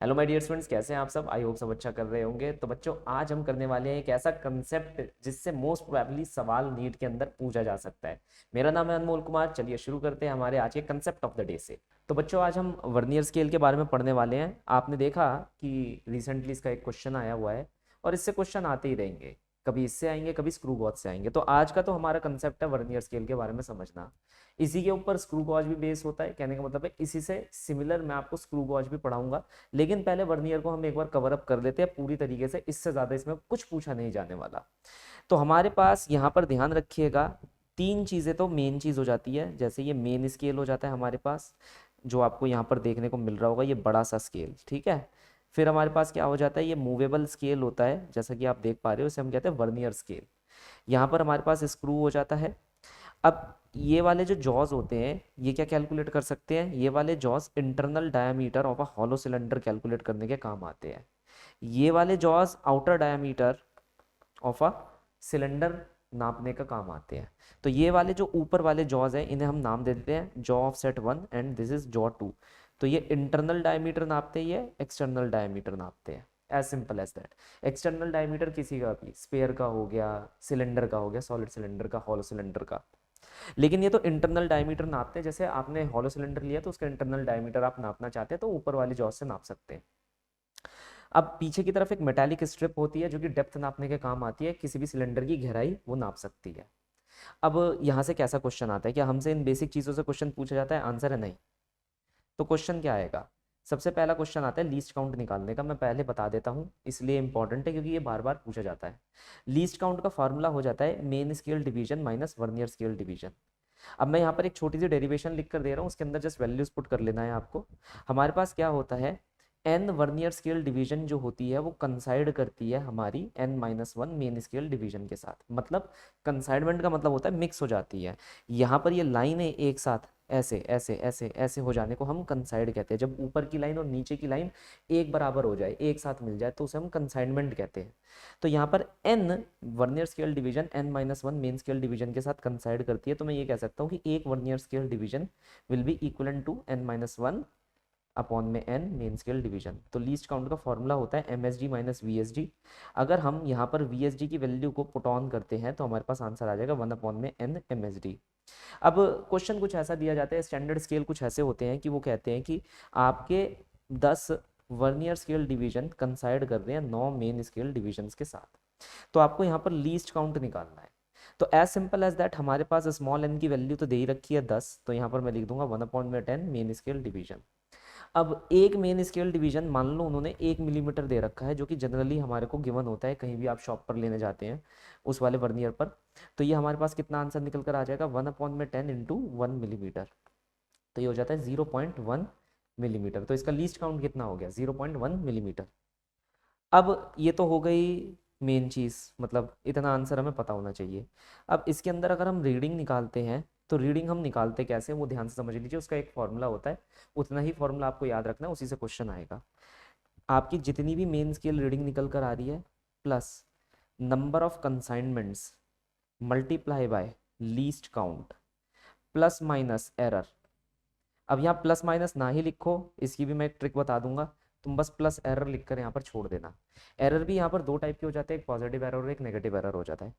Hello my dear students, कैसे हैं आप सब? आई होप सब अच्छा कर रहे होंगे। तो बच्चों, आज हम करने वाले हैं एक ऐसा कंसेप्ट जिससे मोस्ट प्रोबेबली सवाल नीट के अंदर पूछा जा सकता है। मेरा नाम है अनमोल कुमार। चलिए शुरू करते हैं हमारे आज के कंसेप्ट ऑफ द डे से। तो बच्चों, आज हम वर्नियर स्केल के बारे में पढ़ने वाले हैं। आपने देखा कि रिसेंटली इसका एक क्वेश्चन आया हुआ है और इससे क्वेश्चन आते ही रहेंगे। कभी इससे आएंगे, कभी स्क्रू गॉज से आएंगे। तो आज का तो हमारा कंसेप्ट है वर्नियर स्केल के बारे में समझना। इसी के ऊपर स्क्रू गॉज भी बेस होता है। कहने का मतलब है इसी से सिमिलर मैं आपको स्क्रू गॉज भी पढ़ाऊंगा। लेकिन पहले वर्नियर को हम एक बार कवर अप कर लेते हैं पूरी तरीके से। इससे ज्यादा इसमें कुछ पूछा नहीं जाने वाला। तो हमारे पास यहाँ पर ध्यान रखिएगा, तीन चीजें तो मेन चीज हो जाती है। जैसे ये मेन स्केल हो जाता है हमारे पास, जो आपको यहाँ पर देखने को मिल रहा होगा, ये बड़ा सा स्केल, ठीक है। फिर हमारे पास क्या हो जाता है, ये मूवेबल स्केल होता है, जैसा कि आप देख पा रहे हो, इसे हम कहते हैं वर्नियर स्केल। यहाँ पर हमारे पास स्क्रू हो जाता है। अब ये वाले जो जॉज होते हैं, ये क्या कैलकुलेट कर सकते हैं? ये वाले jaws internal diameter of a hollow cylinder calculate करने के काम आते हैं। ये वाले jaws outer diameter of a cylinder नापने का काम आते हैं। तो ये वाले जो ऊपर वाले जॉज हैं, इन्हें हम नाम दे देते हैं jaw of set 1 and this is jaw 2। तो ये इंटरनल डायमीटर नापते हैं, ये एक्सटर्नल डायमीटर नापते हैं। As simple as that. External diameter किसी का भी, स्पेयर का हो गया, सिलेंडर का हो गया, सॉलिड सिलेंडर का, हॉलो सिलेंडर का। लेकिन ये तो इंटरनल डायमीटर नापते हैं। जैसे आपने हॉलो सिलेंडर लिया तो उसका इंटरनल डायमीटर आप नापना चाहते हैं तो ऊपर वाली जॉज से नाप सकते हैं। अब पीछे की तरफ एक मेटालिक स्ट्रिप होती है जो कि डेप्थ नापने के काम आती है। किसी भी सिलेंडर की गहराई वो नाप सकती है। अब यहाँ से कैसा क्वेश्चन आता है? क्या हमसे इन बेसिक चीज़ों से क्वेश्चन पूछा जाता है? आंसर है नहीं। तो क्वेश्चन क्या आएगा? सबसे पहला क्वेश्चन आता है लीस्ट काउंट निकालने का। मैं पहले बता देता हूँ, इसलिए इंपॉर्टेंट है क्योंकि ये बार बार पूछा जाता है। लीस्ट काउंट का फॉर्मूला हो जाता है main scale division minus vernier scale division. अब मैं यहाँ पर एक छोटी सी डेरिवेशन लिख कर दे रहा हूँ, उसके अंदर जस्ट वैल्यूज पुट कर लेना है आपको। हमारे पास क्या होता है, एन वर्नियर स्केल डिवीजन जो होती है वो कंसाइड करती है हमारी N minus one main scale division के साथ। मतलब कंसाइडमेंट का मतलब होता है मिक्स हो जाती है। यहाँ पर ये लाइन है एक साथ ऐसे ऐसे ऐसे ऐसे हो जाने को हम कंसाइड कहते हैं। जब ऊपर की लाइन और नीचे की लाइन एक बराबर हो जाए, एक साथ मिल जाए, तो उसे हम कंसाइनमेंट कहते हैं। तो यहाँ पर N vernier scale division N minus one main scale division के साथ कंसाइड करती है। तो मैं ये कह सकता हूँ कि एक vernier scale division will be equal to N minus one upon में एन मेन स्केल डिवीजन। तो लीस्ट काउंट का फॉर्मूला होता है M S D minus V S D. अगर हम यहाँ पर वी एस डी की वैल्यू को पुट ऑन करते हैं तो हमारे पास आंसर आ जाएगा वन अपॉन में एन एम एस डी। अब क्वेश्चन कुछ ऐसा दिया जाता है, स्टैंडर्ड स्केल कुछ ऐसे होते हैं कि वो कहते हैं कि आपके 10 वर्नियर स्केल डिवीजन कंसाइड कर रहे हैं 9 मेन स्केल डिविजन्स के साथ। तो आपको यहाँ पर लीस्ट काउंट निकालना है। तो एज सिंपल एज दैट, हमारे पास स्मॉल एन की वैल्यू तो दे ही रखी है 10। तो यहाँ पर मैं लिख दूंगा वन अपॉइंट में 10 मेन स्केल डिवीजन। अब एक मेन स्केल डिवीजन मान लो उन्होंने 1 मिलीमीटर दे रखा है, जो कि जनरली हमारे को गिवन होता है कहीं भी आप शॉप पर लेने जाते हैं उस वाले वर्नियर पर। तो ये हमारे पास कितना आंसर निकल कर आ जाएगा, वन अपॉन में 10 इंटू 1 मिलीमीटर। तो ये हो जाता है 0.1 मिलीमीटर। तो इसका लीस्ट काउंट कितना हो गया, 0.1 मिलीमीटर। अब ये तो हो गई मेन चीज़, मतलब इतना आंसर हमें पता होना चाहिए। अब इसके अंदर अगर हम रीडिंग निकालते हैं तो रीडिंग हम निकालते कैसे, वो ध्यान से समझ लीजिए। उसका एक फॉर्मूला होता है, उतना ही फॉर्मूला आपको याद रखना है, उसी से क्वेश्चन आएगा। आपकी जितनी भी मेन स्केल रीडिंग निकल कर आ रही है plus number of consignments multiply by least count plus minus error. अब यहाँ प्लस माइनस ना ही लिखो, इसकी भी मैं एक ट्रिक बता दूंगा। तुम बस प्लस एरर लिखकर यहाँ पर छोड़ देना। एरर भी यहाँ पर दो टाइप के हो जाते हैं, एक पॉजिटिव एरर और एक नेगेटिव एरर हो जाता है।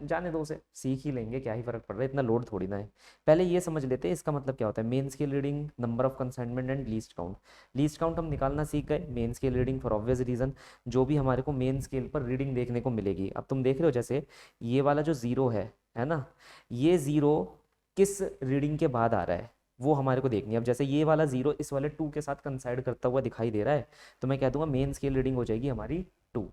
जाने दो, उसे सीख ही लेंगे, क्या ही फर्क पड़ रहा है, इतना लोड थोड़ी ना है। पहले ये समझ लेते हैं इसका मतलब क्या होता है। Main scale reading, number of consignment and least count. Least count हम निकालना सीख गए, main scale reading for obvious reason, जो भी हमारे को मेन स्केल पर रीडिंग देखने को मिलेगी। अब तुम देख रहे हो जैसे ये वाला जो जीरो है ना, ये जीरो किस रीडिंग के बाद आ रहा है वो हमारे को देखनी है। अब जैसे ये वाला जीरो इस वाले 2 के साथ कंसाइड करता हुआ दिखाई दे रहा है, तो मैं कह दूंगा मेन स्केल रीडिंग हो जाएगी हमारी 2।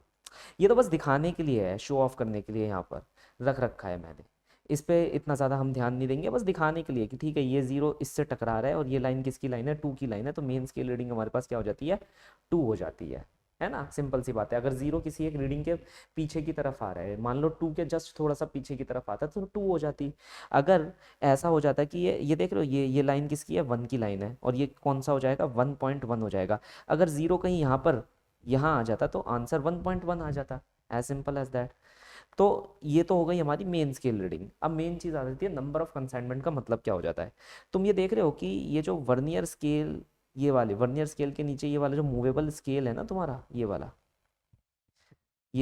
ये तो बस दिखाने के लिए है, शो ऑफ करने के लिए यहाँ पर रख रखा है मैंने। इस पे इतना ज़्यादा हम ध्यान नहीं देंगे, बस दिखाने के लिए कि ठीक है ये जीरो इससे टकरा रहा है और ये लाइन किसकी लाइन है, 2 की लाइन है। तो मेन स्केल रीडिंग हमारे पास क्या हो जाती है, 2 हो जाती है ना। सिंपल सी बात है। अगर जीरो किसी एक रीडिंग के पीछे की तरफ आ रहा है, मान लो 2 के जस्ट थोड़ा सा पीछे की तरफ आता तो 2 हो जाती। अगर ऐसा हो जाता कि ये देख रहे हो, ये लाइन किसकी है, 1 की लाइन है, और ये कौन सा हो जाएगा, 1.1 हो जाएगा। अगर जीरो कहीं यहाँ पर यहाँ आ जाता तो आंसर 1.1 आ जाता। As simple as that. तो ये तो हो गई हमारी मेन स्केल रीडिंग। अब मेन चीज आ जाती है नंबर ऑफ कंसाइनमेंट का मतलब क्या हो जाता है। तुम ये देख रहे हो कि ये जो वर्नियर स्केल ये वाले वर्नियर स्केल के नीचे ये वाला जो मूवेबल स्केल है ना तुम्हारा, ये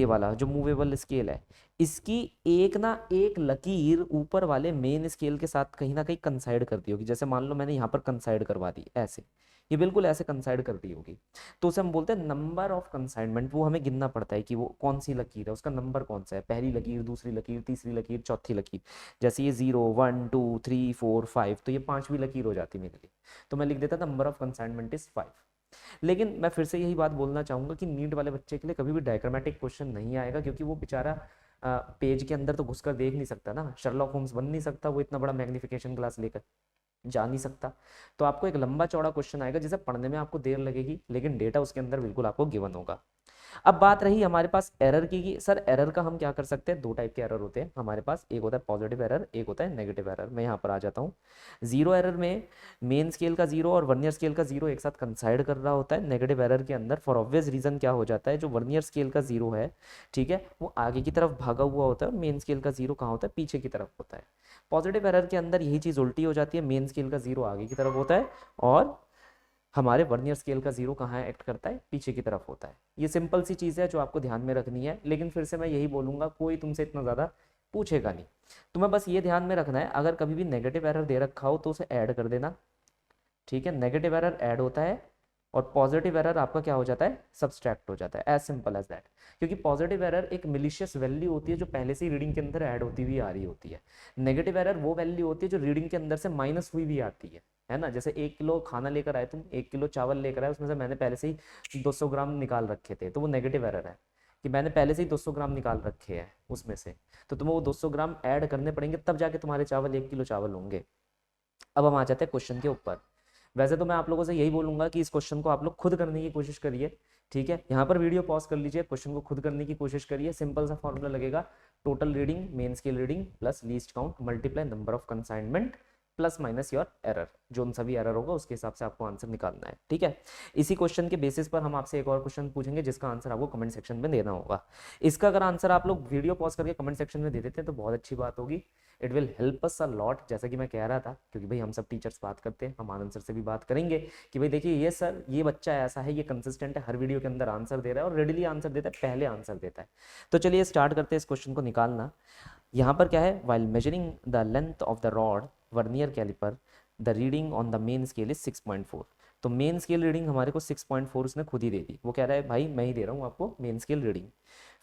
वाला जो मूवेबल स्केल है, इसकी एक ना एक लकीर ऊपर वाले मेन स्केल के साथ कहीं ना कहीं कंसाइड करती होगी। जैसे मान लो मैंने यहाँ पर कंसाइड करवा दी ऐसे, ये बिल्कुल ऐसे कंसाइड करती होगी, तो उसे हम बोलते हैं नंबर ऑफ कंसाइनमेंट। वो हमें गिनना पड़ता है कि वो कौन सी लकीर है, उसका नंबर कौन सा है, पहली लकीर, दूसरी लकीर, तीसरी लकीर, चौथी लकीर। जैसे ये 0 1 2 3 4 5, तो ये पांचवी लकीर हो जाती मेरे लिए, तो मैं लिख देता नंबर ऑफ कंसाइनमेंट इज 5। लेकिन मैं फिर से यही बात बोलना चाहूंगा कि नीट वाले बच्चे के लिए कभी भी डायग्रामेटिक क्वेश्चन नहीं आएगा, क्योंकि वो बेचारा पेज के अंदर तो घुसकर देख नहीं सकता ना, शर्लॉक होम्स बन नहीं सकता वो इतना बड़ा मैग्निफिकेशन ग्लास लेकर, जा नहीं सकता। तो आपको एक लंबा चौड़ा क्वेश्चन आएगा जिसे पढ़ने में आपको देर लगेगी, लेकिन डेटा उसके अंदर बिल्कुल आपको गिवन होगा। अब बात रही हमारे पास एरर की कि सर एरर का हम क्या कर सकते हैं। दो टाइप के एरर होते हैं हमारे पास, एक होता है पॉजिटिव एरर, एक होता है नेगेटिव एरर। मैं यहाँ पर आ जाता हूँ। जीरो एरर में मेन स्केल का जीरो और वर्नियर स्केल का जीरो एक साथ कंसाइड कर रहा होता है। नेगेटिव एरर के अंदर फॉर ऑब्वियस रीजन क्या हो जाता है, जो वर्नियर स्केल का जीरो है, ठीक है, वो आगे की तरफ भागा हुआ होता है और मेन स्केल का जीरो कहाँ होता है, पीछे की तरफ होता है। पॉजिटिव एरर के अंदर यही चीज उल्टी हो जाती है, मेन स्केल का जीरो आगे की तरफ होता है और हमारे वर्नियर स्केल का जीरो कहाँ एक्ट करता है, पीछे की तरफ होता है। ये सिंपल सी चीज़ है जो आपको ध्यान में रखनी है, लेकिन फिर से मैं यही बोलूंगा, कोई तुमसे इतना ज़्यादा पूछेगा नहीं। तुम्हें बस ये ध्यान में रखना है, अगर कभी भी नेगेटिव एरर दे रखा हो तो उसे ऐड कर देना, ठीक है। नेगेटिव एरर ऐड होता है और पॉजिटिव एरर आपका क्या हो जाता है, सब्सट्रैक्ट हो जाता है, एज सिंपल एज दैट। क्योंकि पॉजिटिव एरर एक मिलिशियस वैल्यू होती है जो पहले से ही रीडिंग के अंदर ऐड होती हुई आ रही होती है। नेगेटिव एरर वो वैल्यू होती है जो रीडिंग के अंदर से माइनस हुई भी आती है ना। जैसे 1 किलो खाना लेकर आए तुम, 1 किलो चावल लेकर आए, उसमें से मैंने पहले से ही 200 ग्राम निकाल रखे थे, तो वो नेगेटिव एरर है कि मैंने पहले से ही 200 ग्राम निकाल रखे हैं उसमें से, तो तुम्हें वो 200 ग्राम ऐड करने पड़ेंगे, तब जाके तुम्हारे चावल 1 किलो चावल होंगे। अब हम आ जाते हैं क्वेश्चन के ऊपर। वैसे तो मैं आप लोगों से यही बोलूंगा कि इस क्वेश्चन को आप लोग खुद करने की कोशिश करिए, ठीक है। यहाँ पर वीडियो पॉज कर लीजिए, क्वेश्चन को खुद करने की कोशिश करिए। सिंपल सा फॉर्मूला लगेगा, total reading main scale reading plus least count multiply number of consignment plus minus your error, जो उन सभी एरर होगा उसके हिसाब से आपको आंसर निकालना है, ठीक है। इसी क्वेश्चन के बेसिस पर हम आपसे एक और क्वेश्चन पूछेंगे जिसका आंसर आपको कमेंट सेक्शन में देना होगा। इसका अगर आंसर आप लोग वीडियो पॉज करके कमेंट सेक्शन में दे देते हैं तो बहुत अच्छी बात होगी, it will help us a lot. जैसा कि मैं कह रहा था, क्योंकि भाई हम सब टीचर्स बात करते हैं, हम आनंद सर से भी बात करेंगे कि भाई देखिए ये सर, ये बच्चा ऐसा है, ये कंसिस्टेंट है, हर वीडियो के अंदर आंसर दे रहा है और रेडिली आंसर देता है, पहले आंसर देता है। तो चलिए स्टार्ट करते हैं इस क्वेश्चन को निकालना। यहाँ पर क्या है, while measuring the length of the rod vernier caliper the reading on the main scale is 6.4। तो मेन स्केल रीडिंग हमारे को 6.4 उसने खुद ही दे दी। वो कह रहा है भाई मैं ही दे रहा हूँ आपको मेन स्केल रीडिंग।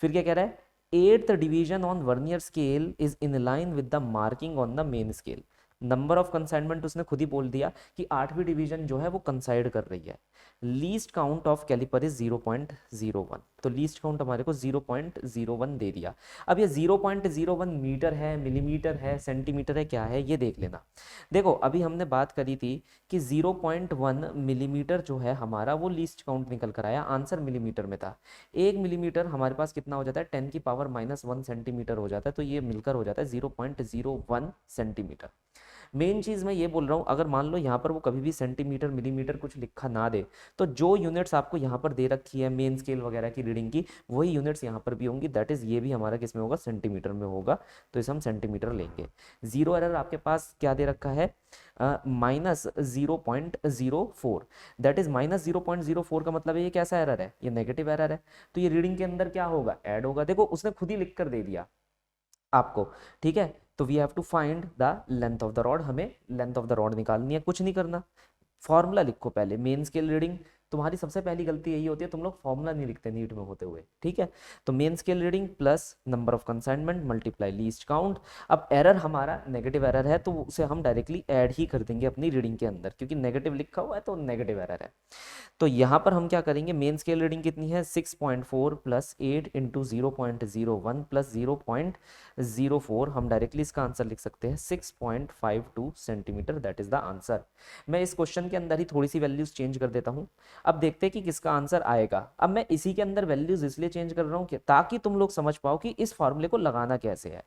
फिर क्या कह रहा है, eighth division on vernier scale is in line with the marking on the main scale. Number of consignment उसने खुद ही बोल दिया कि 8वीं डिवीजन जो है वो कंसाइड कर रही है। Least count of caliper is 0.01, तो लीस्ट काउंट हमारे को 0.01 दे दिया। अब ये 0.01 मीटर है, मिलीमीटर है, सेंटीमीटर है, क्या है ये देख लेना। देखो अभी हमने बात करी थी कि 0.1 मिलीमीटर जो है हमारा वो लीस्ट काउंट निकल कर आया, आंसर मिलीमीटर में था। 1 मिलीमीटर हमारे पास कितना हो जाता है, 10 की पावर -1 सेंटीमीटर हो जाता है, तो ये मिलकर हो जाता है 0.01 सेंटीमीटर। मेन चीज मैं ये बोल रहा हूँ, अगर मान लो यहाँ पर वो कभी भी सेंटीमीटर मिलीमीटर कुछ लिखा ना दे, तो जो यूनिट्स आपको यहाँ पर दे रखी है मेन स्केल वगैरह की रीडिंग की, वही यूनिट्स यहाँ पर भी होंगी, दैट इज ये भी हमारा किस में होगा, सेंटीमीटर में होगा, तो इसे हम सेंटीमीटर लेंगे। जीरो एरर आपके पास क्या दे रखा है, -0.04, दैट इज -0.04 का मतलब है ये कैसा एरर है, ये नेगेटिव एरर है, तो ये रीडिंग के अंदर क्या होगा, ऐड होगा। देखो उसने खुद ही लिख कर दे दिया आपको, ठीक है। तो we have to find the length of the rod, हमें लेंथ ऑफ द रॉड निकालनी है, कुछ नहीं करना, फॉर्मूला लिखो पहले। मेन स्केल रीडिंग, तुम्हारी सबसे पहली गलती यही होती है, तुम लोग फॉर्मूला नहीं लिखते नीट में होते हुए, ठीक है। तो main scale reading plus number of consignment multiply least count. अब एरर हमारा नेगेटिव एरर है, तो उसे हम डायरेक्टली ऐड ही कर देंगे अपनी रीडिंग के अंदर, क्योंकि नेगेटिव लिखा हुआ है तो नेगेटिव एरर है। तो यहाँ पर हम क्या करेंगे, मेन स्केल रीडिंग कितनी है, 6.4 प्लस 8 इंटू 0.01 प्लस 0.04, हम डायरेक्टली इसका आंसर लिख सकते हैं 6.52 centimetre, that is the answer. मैं इस क्वेश्चन के अंदर ही थोड़ी सी वैल्यूज चेंज कर देता हूँ, अब देखते हैं कि किसका आंसर आएगा। अब मैं इसी के अंदर वैल्यूज इसलिए चेंज कर रहा हूँ ताकि तुम लोग समझ पाओ कि इस फॉर्मूले को लगाना कैसे है,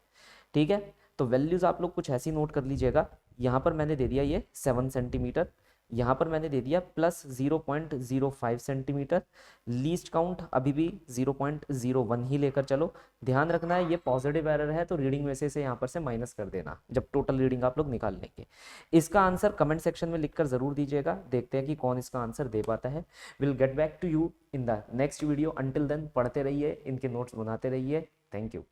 ठीक है। तो वैल्यूज आप लोग कुछ ऐसी नोट कर लीजिएगा, यहाँ पर मैंने दे दिया ये 7 सेंटीमीटर, यहाँ पर मैंने दे दिया +0.05 सेंटीमीटर। लीस्ट काउंट अभी भी 0.01 ही लेकर चलो। ध्यान रखना है ये पॉजिटिव एरर है, तो रीडिंग में से इसे यहाँ पर से माइनस कर देना जब टोटल रीडिंग आप लोग निकाल लेंगे। इसका आंसर कमेंट सेक्शन में लिखकर जरूर दीजिएगा, देखते हैं कि कौन इसका आंसर दे पाता है। Will get back to you in the next video. Until then पढ़ते रहिए, इनके नोट्स बनाते रहिए। Thank you.